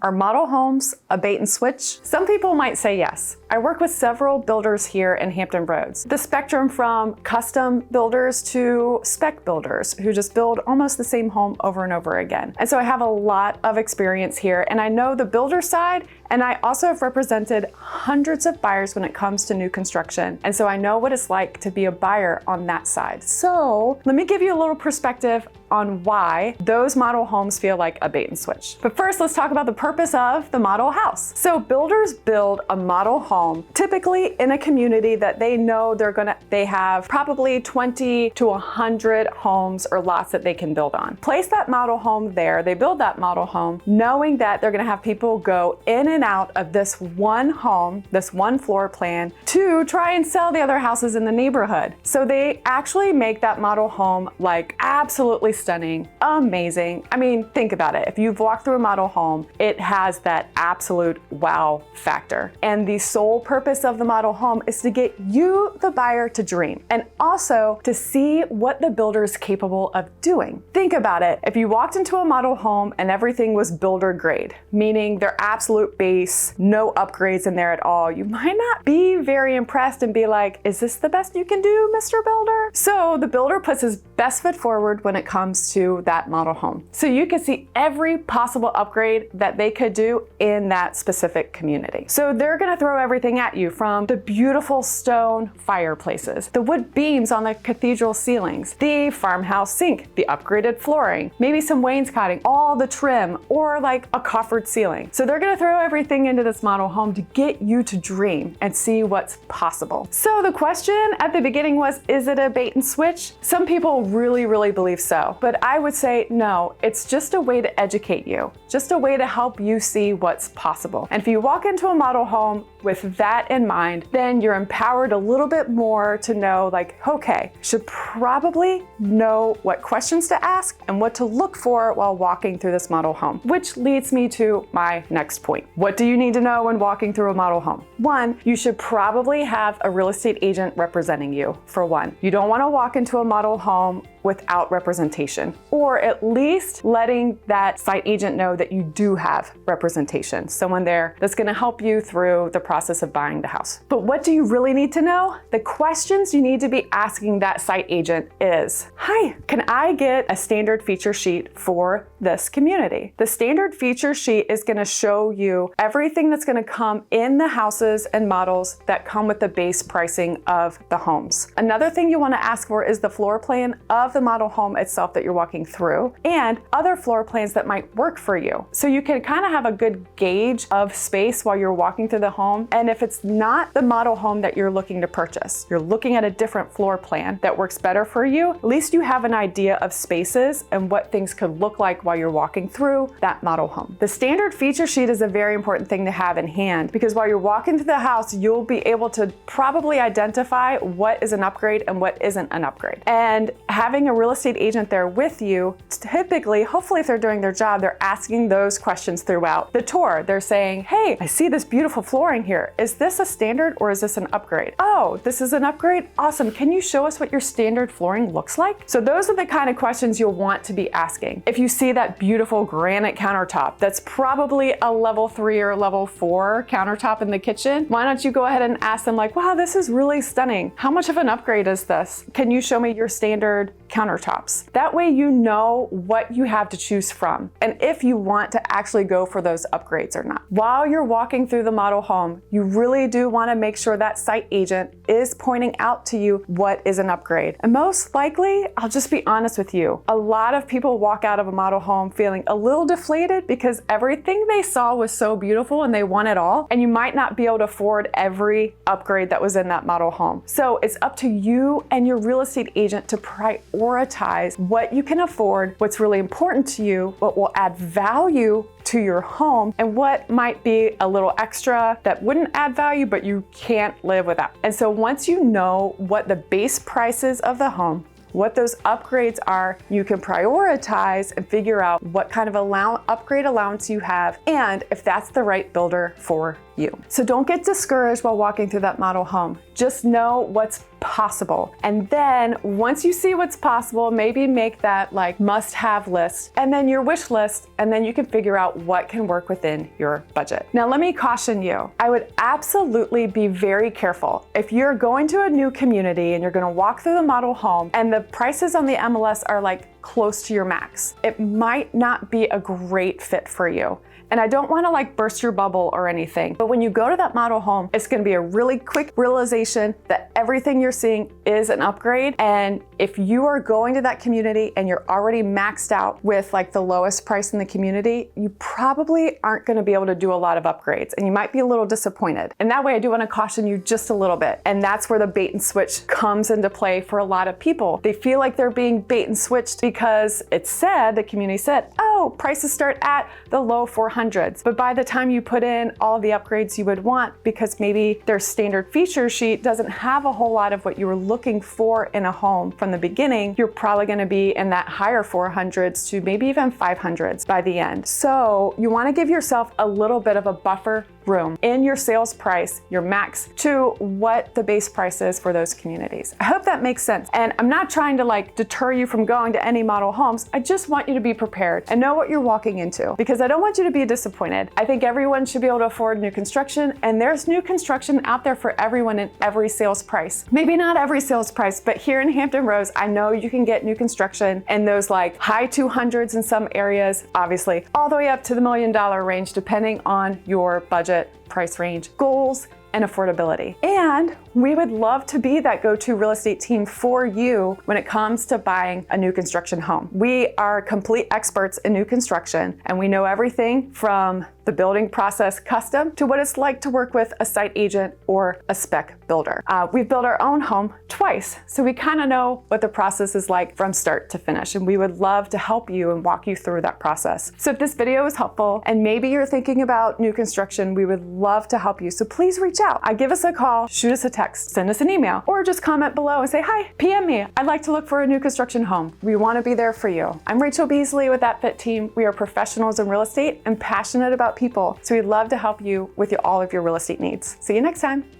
Are model homes a bait and switch? Some people might say yes. I work with several builders here in Hampton Roads. The spectrum from custom builders to spec builders who just build almost the same home over and over again. And so I have a lot of experience here, and I know the builder side, and I also have represented hundreds of buyers when it comes to new construction. And so I know what it's like to be a buyer on that side. So let me give you a little perspective on why those model homes feel like a bait and switch. But first, let's talk about the purpose of the model house. So builders build a model home typically in a community that they know they have probably 20 to 100 homes or lots that they can build on. Place that model home there. They build that model home knowing that they're going to have people go in and out of this one home, this one floor plan, to try and sell the other houses in the neighborhood. So they actually make that model home like absolutely stunning, amazing. I mean, think about it. If you've walked through a model home, it has that absolute wow factor. And the sole purpose of the model home is to get you, the buyer, to dream, and also to see what the builder is capable of doing. Think about it. If you walked into a model home and everything was builder grade, meaning their absolute base, no upgrades in there at all, you might not be very impressed and be like, is this the best you can do, Mr. Builder? So the builder puts his best foot forward when it comes to that model home. So you can see every possible upgrade that they could do in that specific community. So they're gonna throw everything at you, from the beautiful stone fireplaces, the wood beams on the cathedral ceilings, the farmhouse sink, the upgraded flooring, maybe some wainscoting, all the trim, or like a coffered ceiling. So they're gonna throw everything into this model home to get you to dream and see what's possible. So the question at the beginning was, is it a bait and switch? Some people really believe so. But I would say no, it's just a way to educate you, just a way to help you see what's possible. And if you walk into a model home with that in mind, then you're empowered a little bit more to know, like, okay, should probably know what questions to ask and what to look for while walking through this model home, which leads me to my next point. What do you need to know when walking through a model home? One, you should probably have a real estate agent representing you, for one. You don't want to walk into a model home without representation, or at least letting that site agent know that you do have representation, someone there that's going to help you through the process of buying the house. But what do you really need to know? The questions you need to be asking that site agent is, hi, can I get a standard feature sheet for this community? The standard feature sheet is going to show you everything that's going to come in the houses and models that come with the base pricing of the homes. Another thing you want to ask for is the floor plan of the model home itself that you're walking through, and other floor plans that might work for you. So you can kind of have a good gauge of space while you're walking through the home. And if it's not the model home that you're looking to purchase, you're looking at a different floor plan that works better for you, at least you have an idea of spaces and what things could look like while you're walking through that model home. The standard feature sheet is a very important thing to have in hand, because while you're walking through the house, you'll be able to probably identify what is an upgrade and what isn't an upgrade. And having a real estate agent there with you, typically, hopefully if they're doing their job, they're asking those questions throughout the tour. They're saying, hey, I see this beautiful flooring here. Is this a standard or is this an upgrade? Oh, this is an upgrade? Awesome. Can you show us what your standard flooring looks like? So those are the kind of questions you'll want to be asking. If you see that beautiful granite countertop, that's probably a level 3 or level 4 countertop in the kitchen, why don't you go ahead and ask them, like, wow, this is really stunning. How much of an upgrade is this? Can you show me your standard countertops? That way you know what you have to choose from, and if you want to actually go for those upgrades or not. While you're walking through the model home, you really do want to make sure that site agent is pointing out to you what is an upgrade. And most likely, I'll just be honest with you, a lot of people walk out of a model home feeling a little deflated because everything they saw was so beautiful and they want it all, and you might not be able to afford every upgrade that was in that model home. So it's up to you and your real estate agent to prioritize what you can afford, what's really important to you, what will add value to your home, and what might be a little extra that wouldn't add value but you can't live without. And so once you know what the base price is of the home, what those upgrades are, you can prioritize and figure out what kind of upgrade allowance you have, and if that's the right builder for you. So don't get discouraged while walking through that model home. Just know what's possible. And then once you see what's possible, maybe make that like must-have list and then your wish list, and then you can figure out what can work within your budget. Now, let me caution you. I would absolutely be very careful. If you're going to a new community and you're going to walk through the model home and the prices on the MLS are like close to your max, it might not be a great fit for you. And I don't want to like burst your bubble or anything, but when you go to that model home, it's going to be a really quick realization that everything you're seeing is an upgrade. And if you are going to that community and you're already maxed out with like the lowest price in the community, you probably aren't going to be able to do a lot of upgrades and you might be a little disappointed. And that way I do want to caution you just a little bit. And that's where the bait and switch comes into play for a lot of people. They feel like they're being bait and switched because the community said, oh, prices start at the low 400s. But by the time you put in all the upgrades you would want, because maybe their standard feature sheet doesn't have a whole lot of what you were looking for in a home from the beginning, you're probably going to be in that higher 400s to maybe even 500s by the end. So you want to give yourself a little bit of a buffer room in your sales price, your max, to what the base price is for those communities. I hope that makes sense. And I'm not trying to like deter you from going to any model homes. I just want you to be prepared and know what you're walking into, because I don't want you to be disappointed. I think everyone should be able to afford new construction, and there's new construction out there for everyone in every sales price. Maybe not every sales price, but here in Hampton Roads, I know you can get new construction in those like high 200s in some areas, obviously, all the way up to the $1 million range, depending on your budget, price range, goals, and affordability. And we would love to be that go-to real estate team for you when it comes to buying a new construction home. We are complete experts in new construction, and we know everything from the building process custom to what it's like to work with a site agent or a spec builder. We've built our own home twice, so we kind of know what the process is like from start to finish, and we would love to help you and walk you through that process. So if this video was helpful and maybe you're thinking about new construction, we would love to help you. So please reach out. Give us a call, shoot us a text, send us an email, or just comment below and say, hi, PM me. I'd like to look for a new construction home. We want to be there for you. I'm Rachel Beasley with That Fit Team. We are professionals in real estate and passionate about people. So we'd love to help you with all of your real estate needs. See you next time.